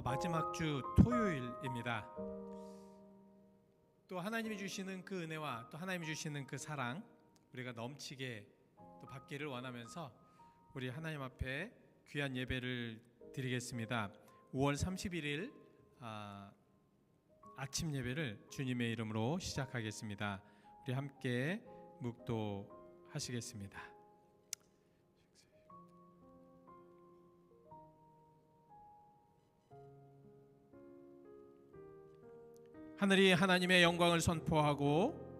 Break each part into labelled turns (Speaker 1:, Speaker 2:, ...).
Speaker 1: 마지막 주 토요일입니다. 또 하나님이 주시는 그 은혜와 또 하나님이 주시는 그 사랑 우리가 넘치게 또 받기를 원하면서 우리 하나님 앞에 귀한 예배를 드리겠습니다. 5월 31일 아침 예배를 주님의 이름으로 시작하겠습니다. 우리 함께 묵도하시겠습니다. 하늘이 하나님의 영광을 선포하고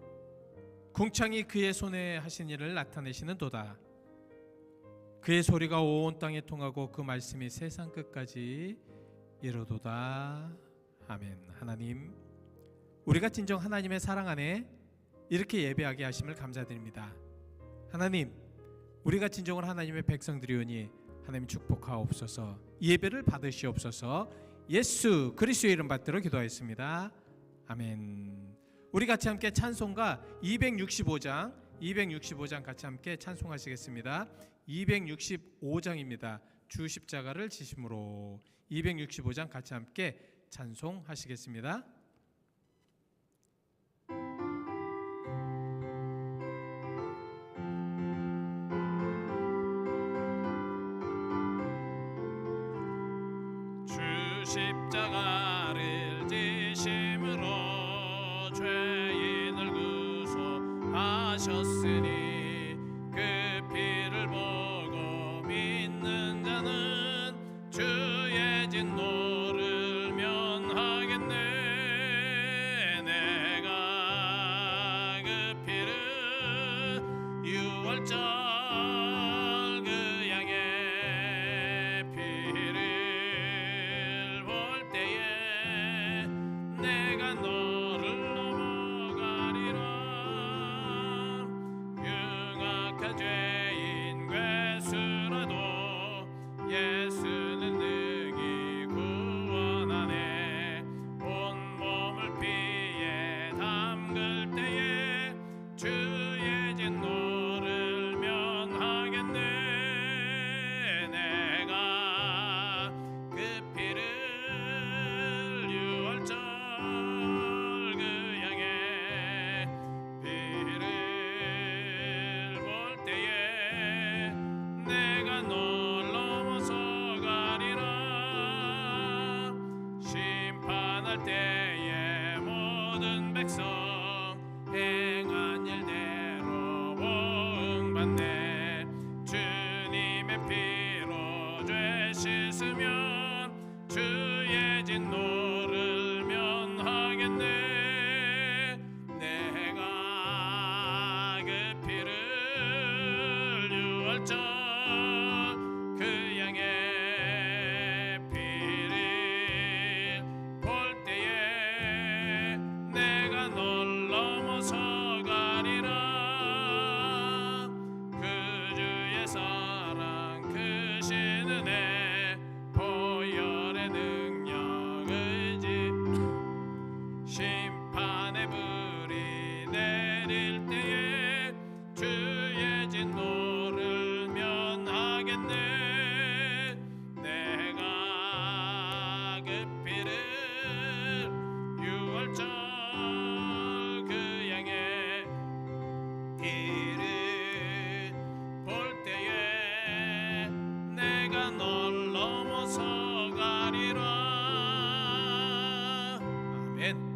Speaker 1: 궁창이 그의 손에 하신 일을 나타내시는 도다. 그의 소리가 온 땅에 통하고 그 말씀이 세상 끝까지 이르도다. 아멘. 하나님, 우리가 진정 하나님의 사랑 안에 이렇게 예배하게 하심을 감사드립니다. 하나님, 우리가 진정으로 하나님의 백성들이오니 하나님 축복하옵소서. 이 예배를 받으시옵소서. 예수 그리스도의 이름 받들어 기도하였습니다. 아멘. 우리 같이 함께 찬송가 265장 같이 함께 찬송하시겠습니다. 265장입니다. 주 십자가를 지심으로 265장 같이 함께 찬송하시겠습니다. 주 십자가를 지심으로 죄인을 구속하셨으니 그 피를 보고 믿는 자는 주의 진노를 면하겠네. 내가 그 피를 유월절 그 양의 피를 볼 때에 내가 너를 넘어가리라. 흉악한 죄인 괴수라도 예수는 능히 구원하네. 온몸을 피에 담글 때에 주의 진노를 면하겠네. 내가 그 피를 유월절 그 양의 피를 볼 때에 내가 널 넘어서 가리라. 심판할 때에 모든 백성 행한 일대로 보응받네. 주님의 피로 죄 씻으면 주의 진노를 면하겠네. 내가 그 피를 유월절 그 양의 피를 볼 때에 내가 널 넘어서 가리라. 그 주의 사랑 크신 은혜 보혈의 능력 의지 심판의 불이 내릴 때에 주의 진노를 면하겠네. 내가 그 피를 유월절 그 양의 피를 볼 때에 내가 널 넘어서 가리라. 아멘.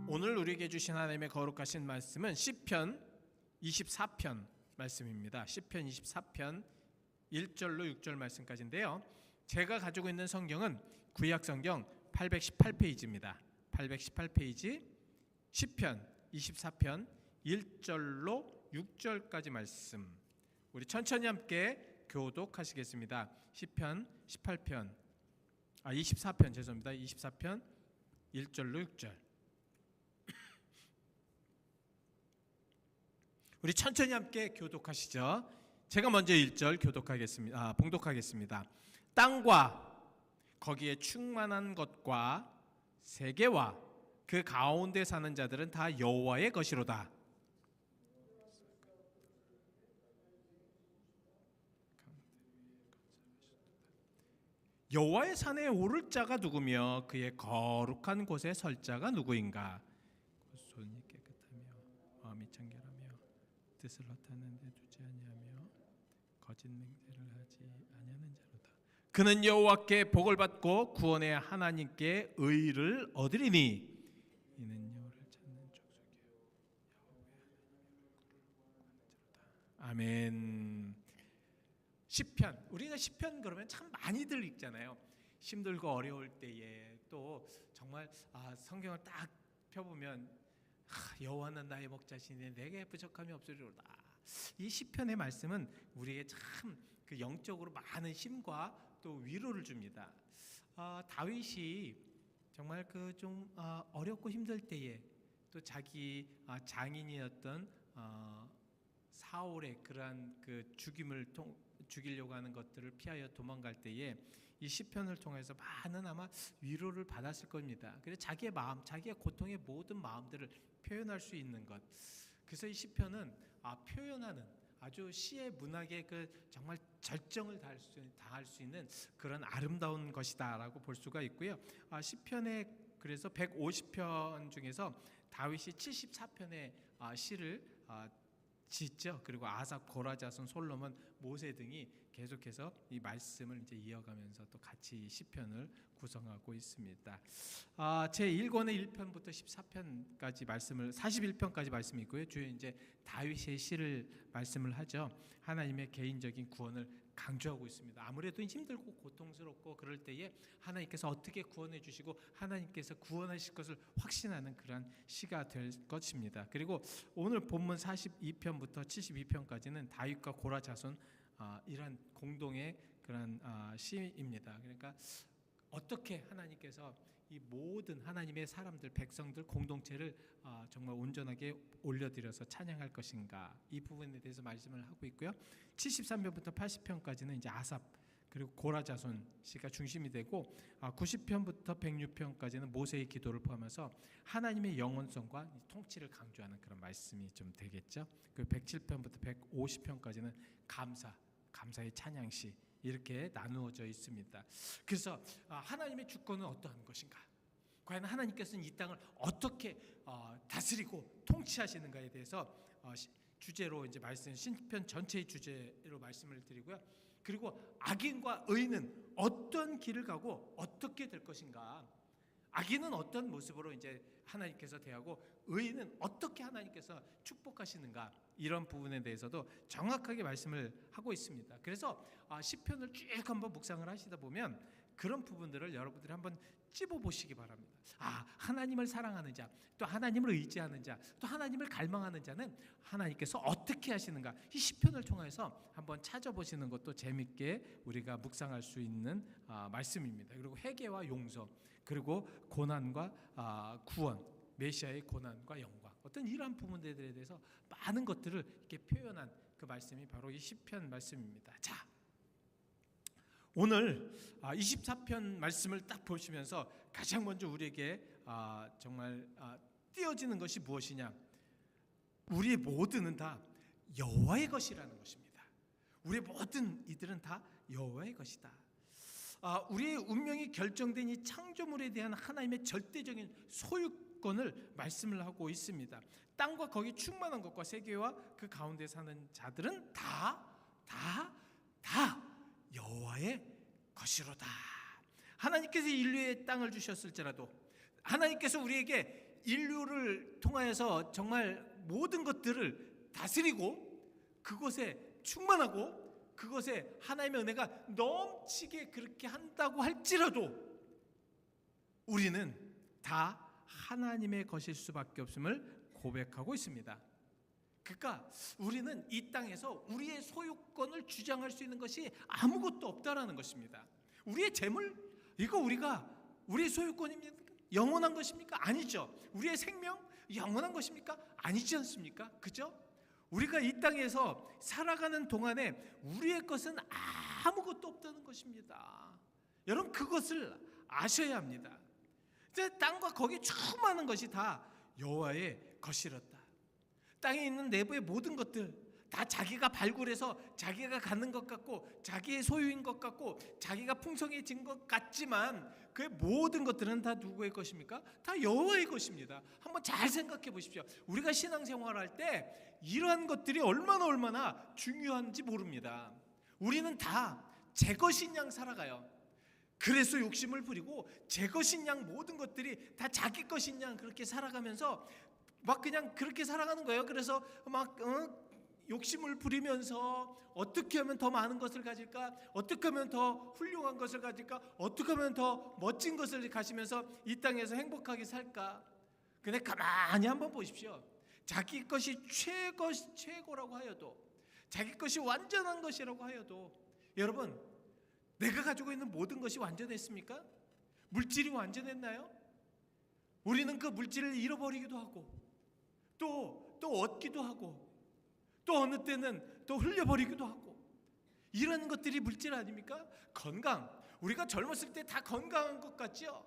Speaker 1: 오늘 우리에게 주신 하나님의 거룩하신 말씀은 시편 24편 말씀입니다. 시편 24편 1절로 6절 말씀까지인데요. 제가 가지고 있는 성경은 구약 성경 818페이지입니다. 818페이지 시편 24편 1절로 6절까지 말씀. 우리 천천히 함께 교독하시겠습니다. 시편 24편 죄송합니다. 24편 1절로 6절. 우리 천천히 함께 교독하시죠. 제가 먼저 1절 교독하겠습니다. 봉독하겠습니다. 땅과 거기에 충만한 것과 세계와 그 가운데 사는 자들은 다 여호와의 것이로다. 여호와의 산에 오를 자가 누구며 그의 거룩한 곳에 설 자가 누구인가? 손이 깨끗하며 마음이 청결하며 뜻을 허탄한 데 두지 아니하며 거짓 맹세를 하지 아니하는 자로다. 그는 여호와께 복을 받고 구원의 하나님께 의를 얻으리니 이는 여호와를 찾는 족속이요 아멘. 시편, 우리가 시편 그러면 참 많이들 읽잖아요. 힘들고 어려울 때에 또 정말 성경을 딱 펴보면 여호와는 나의 목자시니 내게 부족함이 없으리로다. 이 시편의 말씀은 우리에게 참 그 영적으로 많은 힘과 또 위로를 줍니다. 다윗이 정말 그 좀 어렵고 힘들 때에 또 자기 장인이었던 사울의 그러한 그 죽이려고 하는 것들을 피하여 도망갈 때에 이 시편을 통해서 많은 아마 위로를 받았을 겁니다. 그래서 자기의 마음, 자기의 고통의 모든 마음들을 표현할 수 있는 것. 그래서 이 시편은 표현하는 아주 시의 문학의 그 정말 절정을 다할 수 있는 그런 아름다운 것이다라고 볼 수가 있고요. 시편의 그래서 150편 중에서 다윗이 74편의 시를 짓죠. 그리고 아삽, 고라자손, 솔로몬, 모세 등이 계속해서 이 말씀을 이제 이어가면서 또 같이 시편을 구성하고 있습니다. 제 1권의 1편부터 14편까지 말씀을 41편까지 말씀이 있고요. 주요 이제 다윗의 시를 말씀을 하죠. 하나님의 개인적인 구원을 강조하고 있습니다. 아무래도 힘들고 고통스럽고 그럴 때에 하나님께서 어떻게 구원해 주시고 하나님께서 구원하실 것을 확신하는 그러한 시가 될 것입니다. 그리고 오늘 본문 42편부터 72편까지는 다윗과 고라 자손 이런 공동의 그런 시입니다. 그러니까 어떻게 하나님께서 이 모든 하나님의 사람들, 백성들 공동체를 정말 온전하게 올려드려서 찬양할 것인가, 이 부분에 대해서 말씀을 하고 있고요. 73편부터 80편까지는 이제 아삽 그리고 고라 자손 씨가 중심이 되고 90편부터 106편까지는 모세의 기도를 포함해서 하나님의 영원성과 통치를 강조하는 그런 말씀이 좀 되겠죠. 그 107편부터 150편까지는 감사의 찬양시 이렇게 나누어져 있습니다. 그래서 하나님의 주권은 어떠한 것인가? 과연 하나님께서는 이 땅을 어떻게 다스리고 통치하시는가에 대해서 주제로 이제 말씀 신편 전체의 주제로 말씀을 드리고요. 그리고 악인과 의인은 어떤 길을 가고 어떻게 될 것인가? 악인은 어떤 모습으로 이제 하나님께서 대하고 의인은 어떻게 하나님께서 축복하시는가? 이런 부분에 대해서도 정확하게 말씀을 하고 있습니다. 그래서 시편을 쭉 한번 묵상을 하시다 보면 그런 부분들을 여러분들이 한번 찝어보시기 바랍니다. 하나님을 사랑하는 자, 또 하나님을 의지하는 자, 또 하나님을 갈망하는 자는 하나님께서 어떻게 하시는가, 이 시편을 통해서 한번 찾아보시는 것도 재밌게 우리가 묵상할 수 있는 말씀입니다. 그리고 회개와 용서, 그리고 고난과 구원, 메시아의 고난과 영광, 어떤 이러한 부분들에 대해서 많은 것들을 이렇게 표현한 그 말씀이 바로 이 시편 말씀입니다. 자, 오늘 24편 말씀을 딱 보시면서 가장 먼저 우리에게 정말 띄어지는 것이 무엇이냐? 우리의 모든은 다 여호와의 것이라는 것입니다. 우리의 모든 이들은 다 여호와의 것이다. 우리의 운명이 결정된 이 창조물에 대한 하나님의 절대적인 소유권을 말씀을 하고 있습니다. 땅과 거기 충만한 것과 세계와 그 가운데 사는 자들은 다 여호와의 것이로다. 하나님께서 인류의 땅을 주셨을지라도, 하나님께서 우리에게 인류를 통하여서 정말 모든 것들을 다스리고 그곳에 충만하고 그것에 하나님의 은혜가 넘치게 그렇게 한다고 할지라도 우리는 다 하나님의 것일 수밖에 없음을 고백하고 있습니다. 그러니까 우리는 이 땅에서 우리의 소유권을 주장할 수 있는 것이 아무것도 없다라는 것입니다. 우리의 재물, 이거 우리의 소유권입니까? 영원한 것입니까? 아니죠. 우리의 생명, 영원한 것입니까? 아니지 않습니까? 그죠? 우리가 이 땅에서 살아가는 동안에 우리의 것은 아무것도 없다는 것입니다. 여러분, 그것을 아셔야 합니다. 땅과 거기에 충만한 것이 다 여호와의 것이었다. 땅에 있는 내부의 모든 것들 다 자기가 발굴해서 자기가 갖는 것 같고 자기의 소유인 것 같고 자기가 풍성해진 것 같지만 그 모든 것들은 다 누구의 것입니까? 다 여호와의 것입니다. 한번 잘 생각해 보십시오. 우리가 신앙생활할 때 이러한 것들이 얼마나 중요한지 모릅니다. 우리는 다 제 것인 양 살아가요. 그래서 욕심을 부리고 제 것인 양 모든 것들이 다 자기 것인 양 그렇게 살아가면서 막 그냥 그렇게 살아가는 거예요. 그래서 막 욕심을 부리면서 어떻게 하면 더 많은 것을 가질까? 어떻게 하면 더 훌륭한 것을 가질까? 어떻게 하면 더 멋진 것을 가지면서 이 땅에서 행복하게 살까? 근데 가만히 한번 보십시오. 자기 것이 최고라고 하여도, 자기 것이 완전한 것이라고 하여도, 여러분, 내가 가지고 있는 모든 것이 완전했습니까? 물질이 완전했나요? 우리는 그 물질을 잃어버리기도 하고 또 얻기도 하고 또 어느 때는 또 흘려버리기도 하고, 이런 것들이 물질 아닙니까? 건강, 우리가 젊었을 때 다 건강한 것 같죠?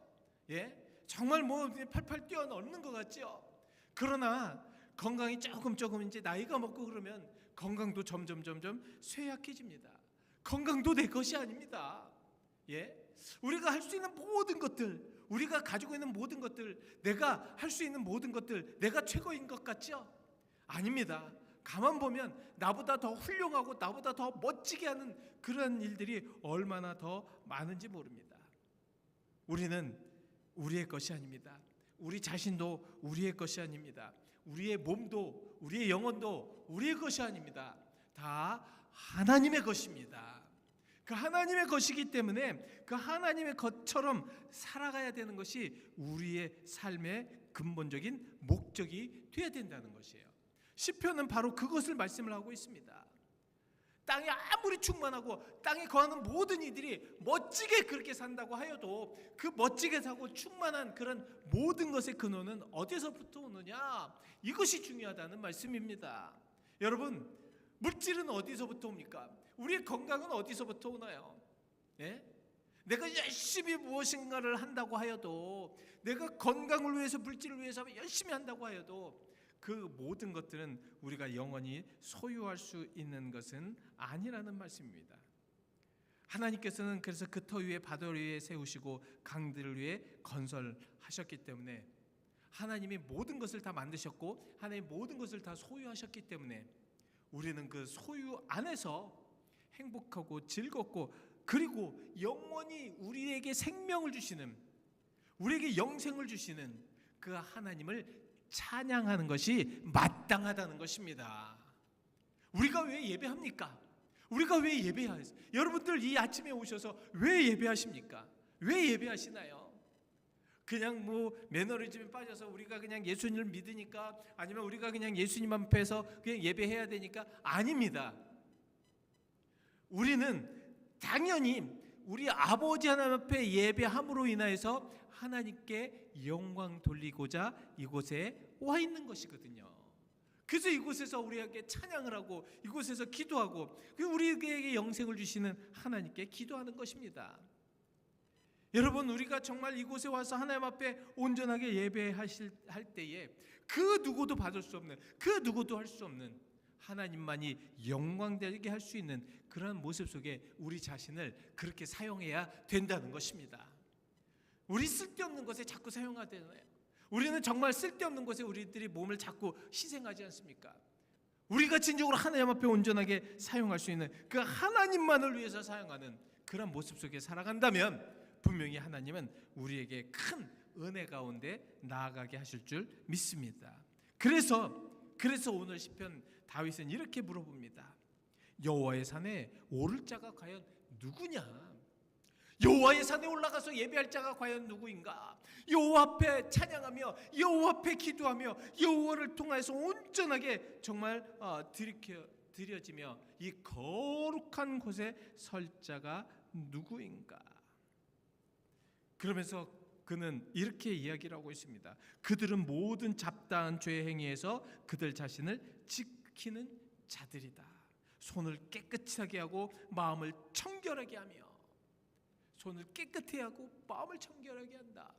Speaker 1: 예? 정말 뭐 팔팔 뛰어넘는 것 같죠? 그러나 건강이 조금 이제 나이가 먹고 그러면 건강도 점점 쇠약해집니다. 건강도 내 것이 아닙니다. 예? 우리가 할 수 있는 모든 것들, 우리가 가지고 있는 모든 것들, 내가 할 수 있는 모든 것들, 내가 최고인 것 같죠? 아닙니다. 가만 보면 나보다 더 훌륭하고 나보다 더 멋지게 하는 그런 일들이 얼마나 더 많은지 모릅니다. 우리는 우리의 것이 아닙니다. 우리 자신도 우리의 것이 아닙니다. 우리의 몸도 우리의 영혼도 우리의 것이 아닙니다. 다 하나님의 것입니다. 그 하나님의 것이기 때문에 그 하나님의 것처럼 살아가야 되는 것이 우리의 삶의 근본적인 목적이 되어야 된다는 것이에요. 시편은 바로 그것을 말씀을 하고 있습니다. 땅이 아무리 충만하고 땅에 거하는 모든 이들이 멋지게 그렇게 산다고 하여도 그 멋지게 사고 충만한 그런 모든 것의 근원은 어디서부터 오느냐, 이것이 중요하다는 말씀입니다. 여러분, 물질은 어디서부터 옵니까? 우리의 건강은 어디서부터 오나요? 예? 내가 열심히 무엇인가를 한다고 하여도, 내가 건강을 위해서 물질을 위해서 열심히 한다고 하여도 그 모든 것들은 우리가 영원히 소유할 수 있는 것은 아니라는 말씀입니다. 하나님께서는 그래서 그 터 위에 바다 위에 세우시고 강들을 위해 건설하셨기 때문에, 하나님이 모든 것을 다 만드셨고 하나님 모든 것을 다 소유하셨기 때문에 우리는 그 소유 안에서 행복하고 즐겁고, 그리고 영원히 우리에게 생명을 주시는, 우리에게 영생을 주시는 그 하나님을 찬양하는 것이 마땅하다는 것입니다. 우리가 왜 예배합니까? 우리가 왜 예배해요? 여러분들 이 아침에 오셔서 왜 예배하십니까? 왜 예배하시나요? 그냥 뭐 매너리즘에 빠져서 우리가 그냥 예수님을 믿으니까, 아니면 우리가 그냥 예수님 앞에서 그냥 예배해야 되니까? 아닙니다. 우리는 당연히 우리 아버지 하나님 앞에 예배함으로 인하여서 하나님께 영광 돌리고자 이곳에 와 있는 것이거든요. 그래서 이곳에서 우리에게 찬양을 하고 이곳에서 기도하고 우리에게 영생을 주시는 하나님께 기도하는 것입니다. 여러분, 우리가 정말 이곳에 와서 하나님 앞에 온전하게 예배할 때에 그 누구도 받을 수 없는, 그 누구도 할 수 없는 하나님만이 영광되게 할 수 있는 그런 모습 속에 우리 자신을 그렇게 사용해야 된다는 것입니다. 우리 쓸데없는 것에 자꾸 사용하잖아요. 우리는 정말 쓸데없는 것에 우리들이 몸을 자꾸 희생하지 않습니까? 우리가 진정으로 하나님 앞에 온전하게 사용할 수 있는 그 하나님만을 위해서 사용하는 그런 모습 속에 살아간다면 분명히 하나님은 우리에게 큰 은혜 가운데 나아가게 하실 줄 믿습니다. 그래서 오늘 시편 다윗은 이렇게 물어봅니다. 여호와의 산에 오를 자가 과연 누구냐? 여호와의 산에 올라가서 예배할 자가 과연 누구인가? 여호와 앞에 찬양하며 여호와 앞에 기도하며 여호와를 통해서 온전하게 정말 드려지며 이 거룩한 곳에 설 자가 누구인가? 그러면서 그는 이렇게 이야기를 하고 있습니다. 그들은 모든 잡다한 죄 행위에서 그들 자신을 지키는 자들이다. 손을 깨끗하게 하고 마음을 청결하게 하며, 손을 깨끗해 하고 마음을 청결하게 한다.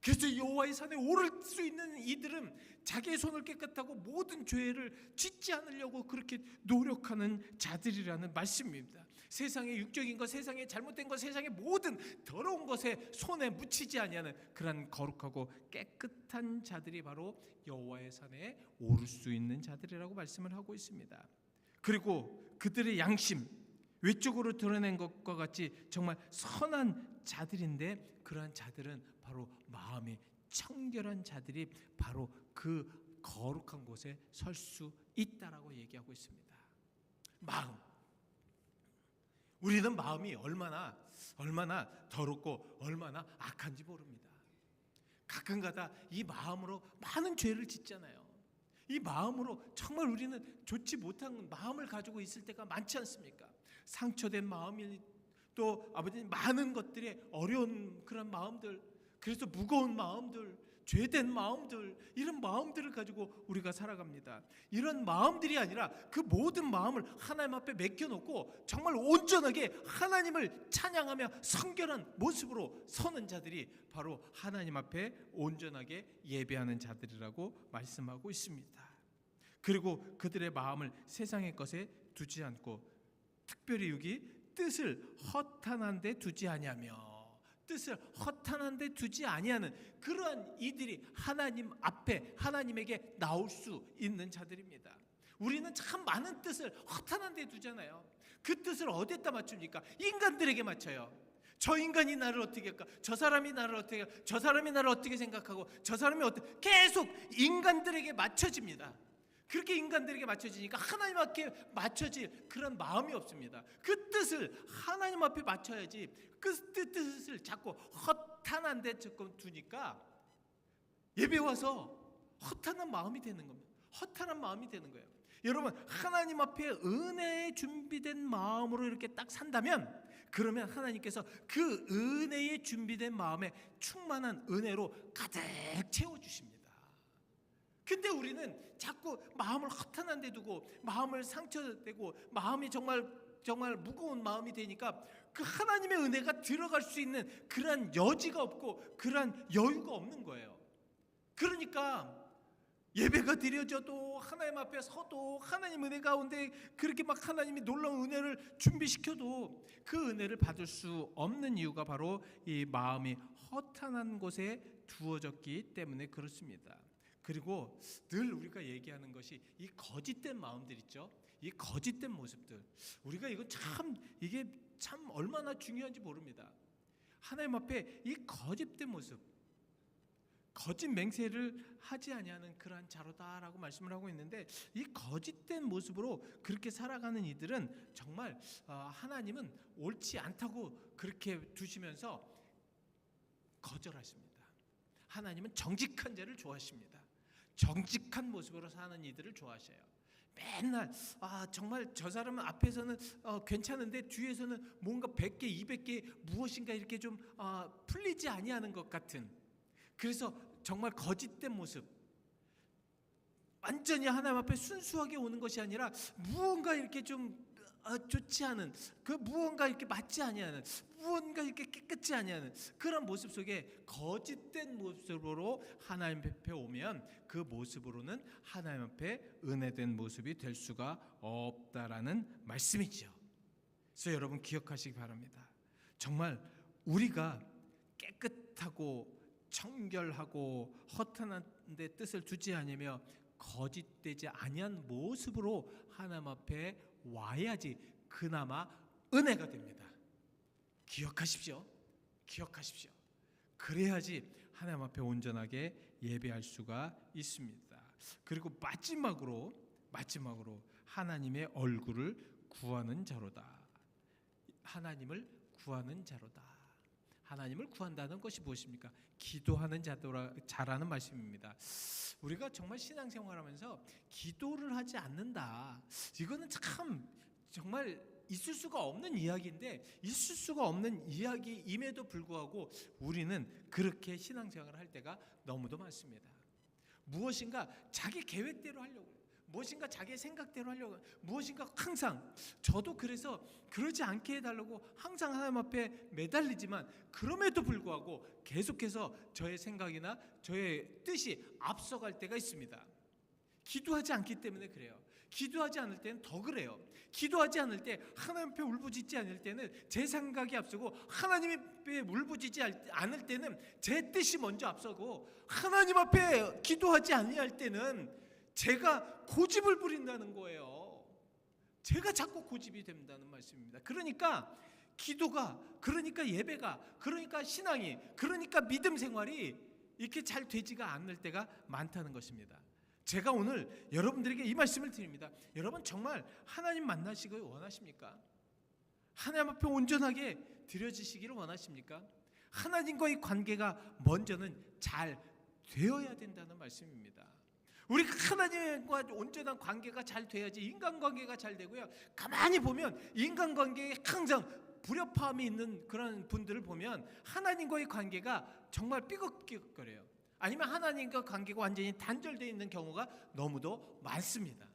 Speaker 1: 그래서 여호와의 산에 오를 수 있는 이들은 자기의 손을 깨끗하고 모든 죄를 짓지 않으려고 그렇게 노력하는 자들이라는 말씀입니다. 세상의 육적인 것, 세상의 잘못된 것, 세상의 모든 더러운 것에 손에 묻히지 아니하는 그런 거룩하고 깨끗한 자들이 바로 여호와의 산에 오를 수 있는 자들이라고 말씀을 하고 있습니다. 그리고 그들의 양심, 외적으로 드러낸 것과 같이 정말 선한 자들인데, 그러한 자들은 바로 마음이 청결한 자들이 바로 그 거룩한 곳에 설 수 있다라고 얘기하고 있습니다. 마음, 우리는 마음이 얼마나 더럽고 얼마나 악한지 모릅니다. 가끔가다 이 마음으로 많은 죄를 짓잖아요. 이 마음으로 정말 우리는 좋지 못한 마음을 가지고 있을 때가 많지 않습니까? 상처된 마음이, 또 아버지님 많은 것들에 어려운 그런 마음들, 그래서 무거운 마음들, 죄된 마음들, 이런 마음들을 가지고 우리가 살아갑니다. 이런 마음들이 아니라 그 모든 마음을 하나님 앞에 맡겨놓고 정말 온전하게 하나님을 찬양하며 성결한 모습으로 서는 자들이 바로 하나님 앞에 온전하게 예배하는 자들이라고 말씀하고 있습니다. 그리고 그들의 마음을 세상의 것에 두지 않고, 특별히 여기 뜻을 허탄한 데 두지 아니하며, 뜻을 허탄한 데 두지 아니하는 그러한 이들이 하나님 앞에, 하나님에게 나올 수 있는 자들입니다. 우리는 참 많은 뜻을 허탄한 데 두잖아요. 그 뜻을 어디에다 맞춥니까? 인간들에게 맞춰요. 저 인간이 나를 어떻게 할까? 저 사람이 나를 어떻게 할까? 저 사람이 나를 어떻게 생각하고, 저 사람이 어떻게, 계속 인간들에게 맞춰집니다. 그렇게 인간들에게 맞춰지니까 하나님 앞에 맞춰질 그런 마음이 없습니다. 그 뜻을 하나님 앞에 맞춰야지, 그 뜻을 자꾸 허탄한 데 자꾸 두니까 예배 와서 허탄한 마음이 되는 겁니다. 허탄한 마음이 되는 거예요. 여러분, 하나님 앞에 은혜에 준비된 마음으로 이렇게 딱 산다면, 그러면 하나님께서 그 은혜에 준비된 마음에 충만한 은혜로 가득 채워주십니다. 근데 우리는 자꾸 마음을 허탄한 데 두고, 마음을 상처되고, 마음이 정말 무거운 마음이 되니까 그 하나님의 은혜가 들어갈 수 있는 그러한 여지가 없고 그러한 여유가 없는 거예요. 그러니까 예배가 드려져도, 하나님 앞에 서도, 하나님 은혜 가운데 그렇게 막 하나님이 놀라운 은혜를 준비시켜도 그 은혜를 받을 수 없는 이유가 바로 이 마음이 허탄한 곳에 두어졌기 때문에 그렇습니다. 그리고 늘 우리가 얘기하는 것이 이 거짓된 마음들 있죠. 이 거짓된 모습들, 우리가 이게 참 얼마나 중요한지 모릅니다. 하나님 앞에 이 거짓된 모습, 거짓 맹세를 하지 아니하는 그러한 자로다라고 말씀을 하고 있는데, 이 거짓된 모습으로 그렇게 살아가는 이들은 정말 하나님은 옳지 않다고 그렇게 두시면서 거절하십니다. 하나님은 정직한 자를 좋아하십니다. 정직한 모습으로 사는 이들을 좋아하셔요. 맨날 정말 저 사람은 앞에서는 괜찮은데 뒤에서는 뭔가 100개, 200개 무엇인가 이렇게 좀 풀리지 아니하는 것 같은, 그래서 정말 거짓된 모습, 완전히 하나님 앞에 순수하게 오는 것이 아니라 무언가 이렇게 좀 좋지 않은, 그 무언가 이렇게 맞지 아니하는, 무언가 이렇게 깨끗지 아니하는 그런 모습 속에 거짓된 모습으로 하나님 앞에 오면 그 모습으로는 하나님 앞에 은혜된 모습이 될 수가 없다라는 말씀이죠. 그래서 여러분 기억하시기 바랍니다. 정말 우리가 깨끗하고 청결하고 허탄한 데 뜻을 두지 아니며 거짓되지 아니한 모습으로 하나님 앞에 와야지 그나마 은혜가 됩니다. 기억하십시오. 그래야지 하나님 앞에 온전하게 예배할 수가 있습니다. 그리고 마지막으로 하나님의 얼굴을 구하는 자로다. 하나님을 구하는 자로다. 하나님을 구한다는 것이 무엇입니까? 기도하는 자라는 말씀입니다. 우리가 정말 신앙생활하면서 기도를 하지 않는다, 이거는 참 정말 있을 수가 없는 이야기인데, 있을 수가 없는 이야기임에도 불구하고 우리는 그렇게 신앙생활을 할 때가 너무도 많습니다. 무엇인가 자기 계획대로 하려고 해요. 무엇인가 자기의 생각대로 하려고, 무엇인가 항상, 저도 그래서 그러지 않게 해달라고 항상 하나님 앞에 매달리지만 그럼에도 불구하고 계속해서 저의 생각이나 저의 뜻이 앞서갈 때가 있습니다. 기도하지 않기 때문에 그래요. 기도하지 않을 때는 더 그래요. 기도하지 않을 때, 하나님 앞에 울부짖지 않을 때는 제 생각이 앞서고, 하나님 앞에 울부짖지 않을 때는 제 뜻이 먼저 앞서고, 하나님 앞에 기도하지 아니할 때는 제가 고집을 부린다는 거예요. 제가 자꾸 고집이 된다는 말씀입니다. 그러니까 기도가, 그러니까 예배가, 그러니까 신앙이, 그러니까 믿음 생활이 이렇게 잘 되지가 않을 때가 많다는 것입니다. 제가 오늘 여러분들에게 이 말씀을 드립니다. 여러분 정말 하나님 만나시길 원하십니까? 하나님 앞에 온전하게 드려지시기를 원하십니까? 하나님과의 관계가 먼저는 잘 되어야 된다는 말씀입니다. 우리가 하나님과 온전한 관계가 잘 돼야지 인간관계가 잘 되고요. 가만히 보면 인간관계에 항상 불협화음이 있는 그런 분들을 보면 하나님과의 관계가 정말 삐걱삐걱거려요. 아니면 하나님과 관계가 완전히 단절되어 있는 경우가 너무도 많습니다.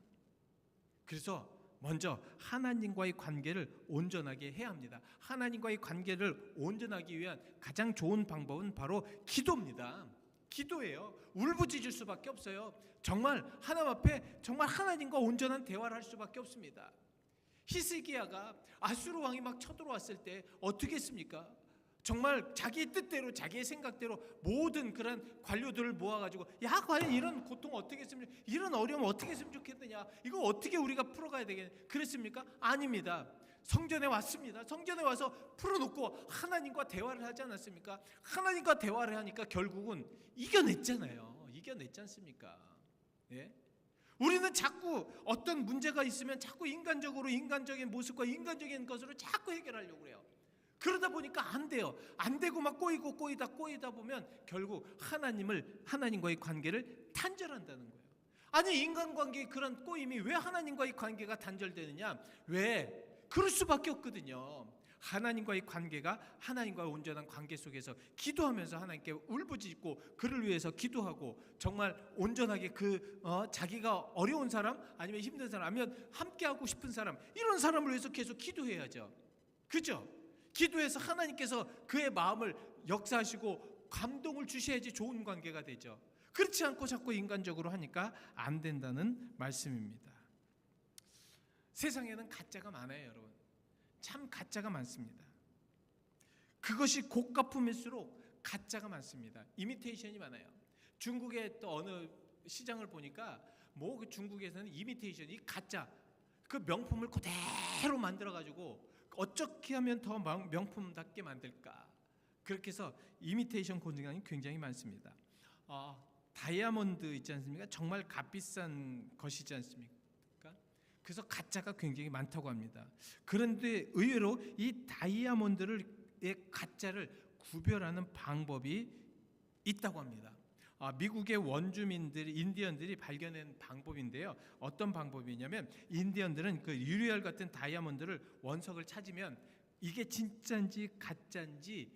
Speaker 1: 그래서 먼저 하나님과의 관계를 온전하게 해야 합니다. 하나님과의 관계를 온전하기 위한 가장 좋은 방법은 바로 기도입니다. 기도예요. 울부짖을 수밖에 없어요. 정말 하나님 앞에 정말 하나님과 온전한 대화를 할 수밖에 없습니다. 히스기야가 아수르 왕이 막 쳐들어왔을 때 어떻게 했습니까? 정말 자기의 뜻대로, 자기의 생각대로 모든 그런 관료들을 모아가지고, 야, 과연 이런 고통 어떻게 했으면, 이런 어려움 어떻게 했으면 좋겠느냐, 이거 어떻게 우리가 풀어가야 되겠냐, 그랬습니까? 아닙니다. 성전에 왔습니다. 성전에 와서 풀어놓고 하나님과 대화를 하지 않았습니까? 하나님과 대화를 하니까 결국은 이겨냈잖아요. 이겨냈지 않습니까? 예? 우리는 자꾸 어떤 문제가 있으면 자꾸 인간적으로, 인간적인 모습과 인간적인 것으로 자꾸 해결하려고 그래요. 그러다 보니까 안 돼요. 안 되고 막 꼬이다 보면 결국 하나님과의 관계를 단절한다는 거예요. 아니, 인간관계의 그런 꼬임이 왜 하나님과의 관계가 단절되느냐? 왜? 그럴 수밖에 없거든요. 하나님과의 관계가, 하나님과의 온전한 관계 속에서 기도하면서 하나님께 울부짖고 그를 위해서 기도하고, 정말 온전하게 자기가 어려운 사람, 아니면 힘든 사람, 아니면 함께하고 싶은 사람, 이런 사람을 위해서 계속 기도해야죠. 그죠? 기도해서 하나님께서 그의 마음을 역사하시고 감동을 주셔야지 좋은 관계가 되죠. 그렇지 않고 자꾸 인간적으로 하니까 안 된다는 말씀입니다. 세상에는 가짜가 많아요, 여러분. 참 가짜가 많습니다. 그것이 고가품일수록 가짜가 많습니다. 이미테이션이 많아요. 중국의 또 어느 시장을 보니까 그 중국에서는 이미테이션이 가짜, 그 명품을 그대로 만들어가지고 어떻게 하면 더 명품답게 만들까, 그렇게 해서 이미테이션 공장이 굉장히 많습니다. 다이아몬드 있지 않습니까? 정말 값비싼 것이지 않습니까? 그래서 가짜가 굉장히 많다고 합니다. 그런데 의외로 이 다이아몬드의 가짜를 구별하는 방법이 있다고 합니다. 미국의 원주민들이, 인디언들이 발견한 방법인데요. 어떤 방법이냐면, 인디언들은 그 유리알 같은 다이아몬드를, 원석을 찾으면 이게 진짜인지 가짜인지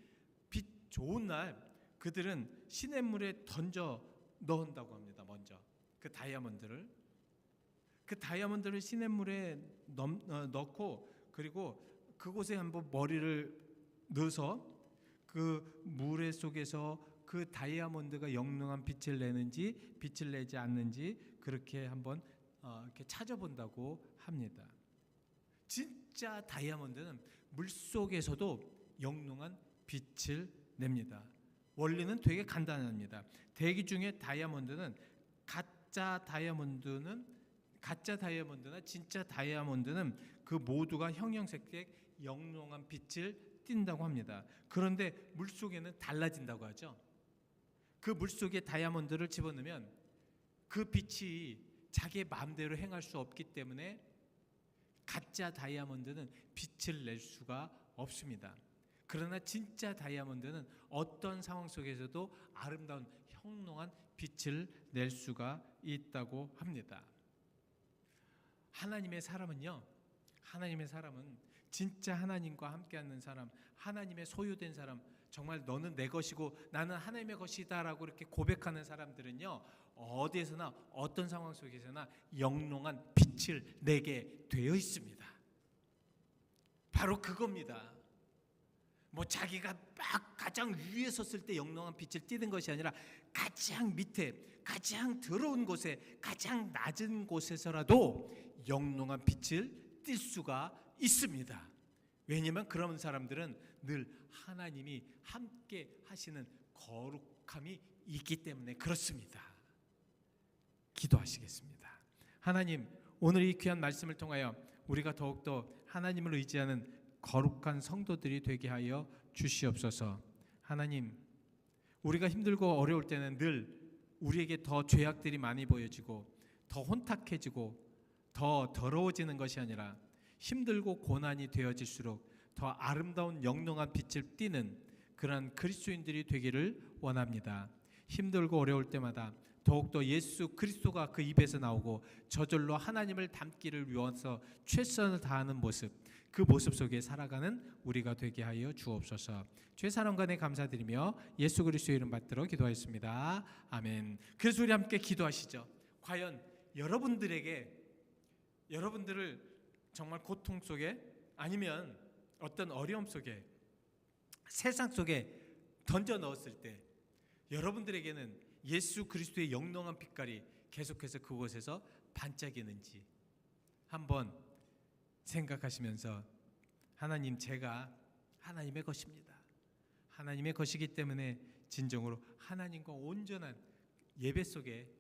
Speaker 1: 빛 좋은 날 그들은 시냇물에 던져 넣는다고 합니다. 먼저 그 다이아몬드를 시냇물에 넣고, 그리고 그곳에 한번 머리를 넣어서 그 물에 속에서 그 다이아몬드가 영롱한 빛을 내는지 빛을 내지 않는지 그렇게 한번 이렇게 찾아본다고 합니다. 진짜 다이아몬드는 물 속에서도 영롱한 빛을 냅니다. 원리는 되게 간단합니다. 대기 중에 가짜 다이아몬드나 진짜 다이아몬드는 그 모두가 형형색색 영롱한 빛을 띈다고 합니다. 그런데 물속에는 달라진다고 하죠. 그 물속에 다이아몬드를 집어넣으면 그 빛이 자기의 마음대로 행할 수 없기 때문에 가짜 다이아몬드는 빛을 낼 수가 없습니다. 그러나 진짜 다이아몬드는 어떤 상황 속에서도 아름다운 형롱한 빛을 낼 수가 있다고 합니다. 하나님의 사람은 진짜 하나님과 함께하는 사람, 하나님의 소유된 사람, 정말 너는 내 것이고 나는 하나님의 것이다라고 이렇게 고백하는 사람들은요, 어디에서나 어떤 상황 속에서나 영롱한 빛을 내게 되어 있습니다. 바로 그겁니다. 뭐 자기가 막 가장 위에 섰을 때 영롱한 빛을 띠는 것이 아니라 가장 밑에, 가장 더러운 곳에, 가장 낮은 곳에서라도 영롱한 빛을 띌 수가 있습니다. 왜냐하면 그런 사람들은 늘 하나님이 함께 하시는 거룩함이 있기 때문에 그렇습니다. 기도하시겠습니다. 하나님, 오늘 이 귀한 말씀을 통하여 우리가 더욱더 하나님을 의지하는 거룩한 성도들이 되게 하여 주시옵소서. 하나님, 우리가 힘들고 어려울 때는 늘 우리에게 더 죄악들이 많이 보여지고 더 혼탁해지고 더 더러워지는 것이 아니라 힘들고 고난이 되어질수록 더 아름다운 영롱한 빛을 띠는 그러한 그리스도인들이 되기를 원합니다. 힘들고 어려울 때마다 더욱더 예수 그리스도가 그 입에서 나오고 저절로 하나님을 닮기를 위해서 최선을 다하는 모습, 그 모습 속에 살아가는 우리가 되게 하여 주옵소서. 주의 사랑과 감사드리며 예수 그리스도의 이름 받들어 기도하였습니다. 아멘. 그래서 우리 함께 기도하시죠. 과연 여러분들을 정말 고통 속에 아니면 어떤 어려움 속에 세상 속에 던져 넣었을 때 여러분들에게는 예수 그리스도의 영롱한 빛깔이 계속해서 그곳에서 반짝이는지 한번 생각하시면서, 하나님, 제가 하나님의 것입니다. 하나님의 것이기 때문에 진정으로 하나님과 온전한 예배 속에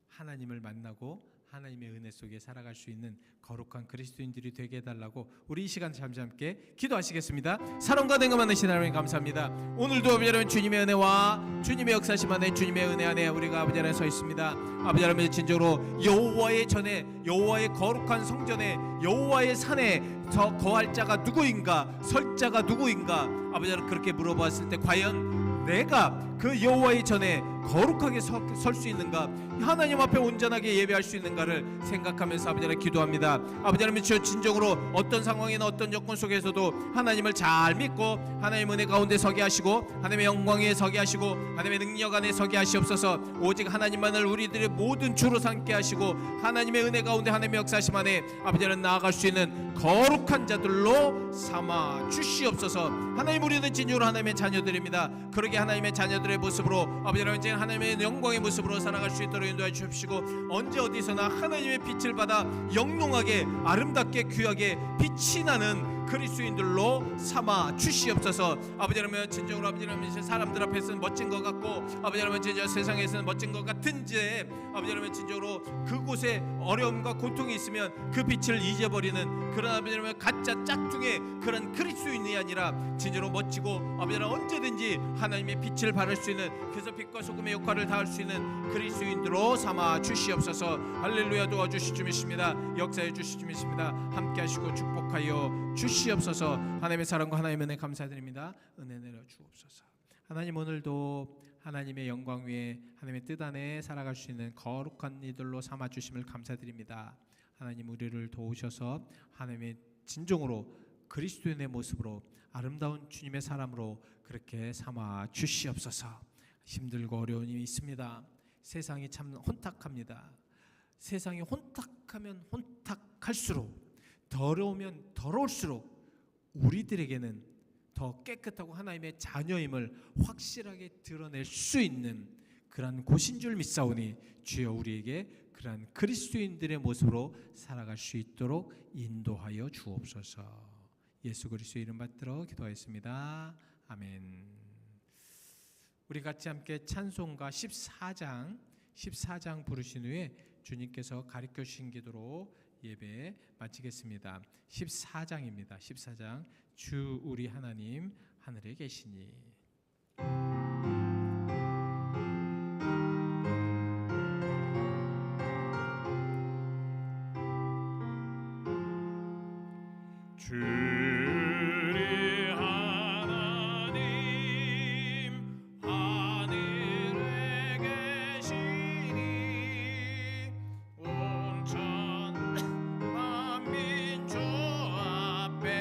Speaker 1: 하나님을 만나고 하나님의 은혜 속에 살아갈 수 있는 거룩한 그리스도인들이 되게 해달라고 우리 이 시간 잠시 함께 기도하시겠습니다. 사랑과 능력 많으신 하나님 감사합니다. 오늘도 아버지 하나님 주님의 은혜와 주님의 역사심 안에, 주님의 은혜 안에 우리가 아버지 하나님 서 있습니다. 아버지 하나님, 진정으로 여호와의 전에, 여호와의 거룩한 성전에, 여호와의 산에 저 거할 자가 누구인가, 설 자가 누구인가, 아버지 하나님 그렇게 물어봤을 때 과연 내가 그 여호와의 전에 거룩하게 설 수 있는가, 하나님 앞에 온전하게 예배할 수 있는가를 생각하면서 아버지 하나님 기도합니다. 아버지 하나님, 진정으로 어떤 상황이나 어떤 조건 속에서도 하나님을 잘 믿고 하나님의 은혜 가운데 서게 하시고 하나님의 영광에 서게 하시고 하나님의 능력 안에 서게 하시옵소서. 오직 하나님만을 우리들의 모든 주로 삼게 하시고 하나님의 은혜 가운데 하나님의 역사심 안에 아버지 하나님 나아갈 수 있는 거룩한 자들로 삼아 주시옵소서. 하나님, 우리는 진정으로 하나님의 자녀들입니다. 그러게 하나님의 자녀들의 모습으로 아버지 하나님, 하나님의 영광의 모습으로 살아갈 수 있도록 인도해 주십시고, 언제 어디서나 하나님의 빛을 받아 영롱하게 아름답게 귀하게 빛이 나는 그리스도인들로 삼아 주시옵소서. 아버지 하나님, 진정으로 아버지 하나님 사람들 앞에서는 멋진 것 같고 아버지 하나님 진짜 세상에서는 멋진 것 같은지 아버지 하나님 진정으로 그곳에 어려움과 고통이 있으면 그 빛을 잊어버리는 그런 아버지 하나님 가짜 짝퉁의 그런 그리스도인이 아니라 진정으로 멋지고 아버지 하나님 언제든지 하나님의 빛을 발할 수 있는, 그래서 빛과 소금의 역할을 다할 수 있는 그리스도인들로 삼아 주시옵소서. 할렐루야. 도와주시 주님이십니다. 역사해 주시 주님이십니다. 함께 하시고 축복하여 주시옵소서. 하나님의 사랑과 하나님의 은혜 감사드립니다. 은혜 내려 주옵소서. 하나님, 오늘도 하나님의 영광 위에 하나님의 뜻 안에 살아갈 수 있는 거룩한 이들로 삼아 주심을 감사드립니다. 하나님, 우리를 도우셔서 하나님의 진정으로 그리스도인의 모습으로 아름다운 주님의 사람으로 그렇게 삼아 주시옵소서. 힘들고 어려운 일이 있습니다. 세상이 참 혼탁합니다. 세상이 혼탁하면 혼탁할수록, 더러우면 더러울수록 우리들에게는 더 깨끗하고 하나님의 자녀임을 확실하게 드러낼 수 있는 그러한 곳인 줄 믿사오니 주여 우리에게 그러한 그리스도인들의 모습으로 살아갈 수 있도록 인도하여 주옵소서. 예수 그리스도의 이름 받들어 기도하였습니다. 아멘. 우리 같이 함께 찬송가 14장 부르신 후에 주님께서 가르쳐 주신 기도로 예배 마치겠습니다. 14장입니다. 14장. 주 우리 하나님 하늘에 계시니.
Speaker 2: 온 천만 민족 앞에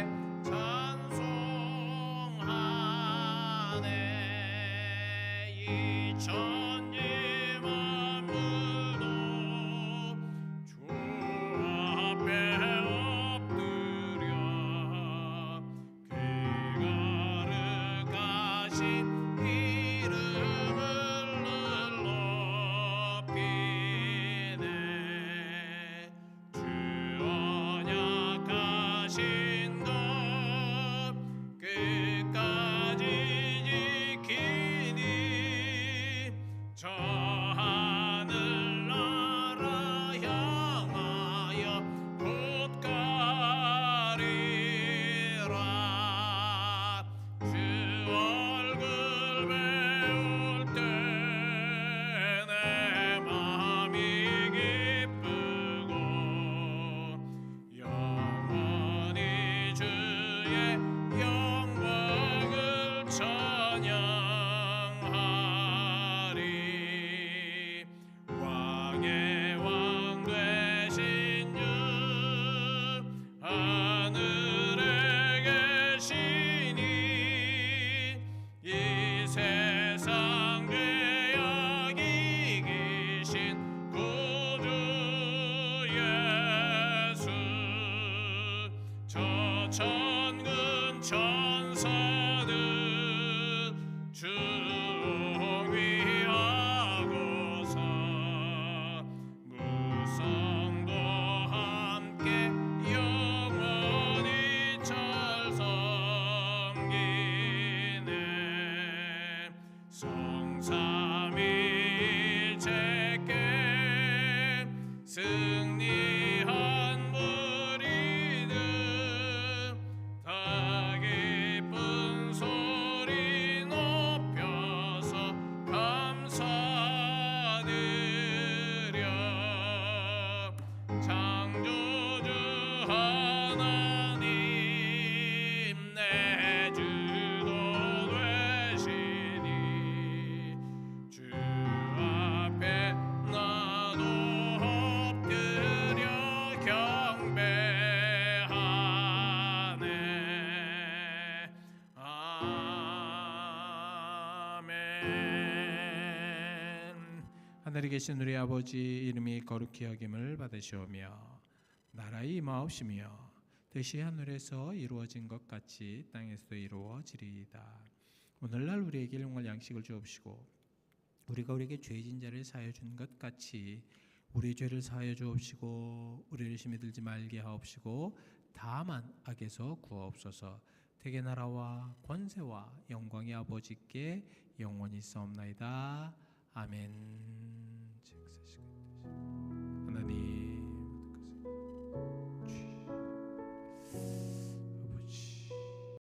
Speaker 1: 하늘에 계신 우리 아버지 이름이 거룩히 여김을 받으시오며 나라의 임하옵시며 뜻이 하늘에서 이루어진 것 같이 땅에서도 이루어지리이다. 오늘날 우리에게 일용할 양식을 주옵시고 우리가 우리에게 죄진 자를 사하여 준 것 같이 우리 죄를 사하여 주옵시고 우리를 심히 들지 말게 하옵시고 다만 악에서 구하옵소서. 대개 나라와 권세와 영광이 아버지께 영원히 있사옵나이다. 아멘.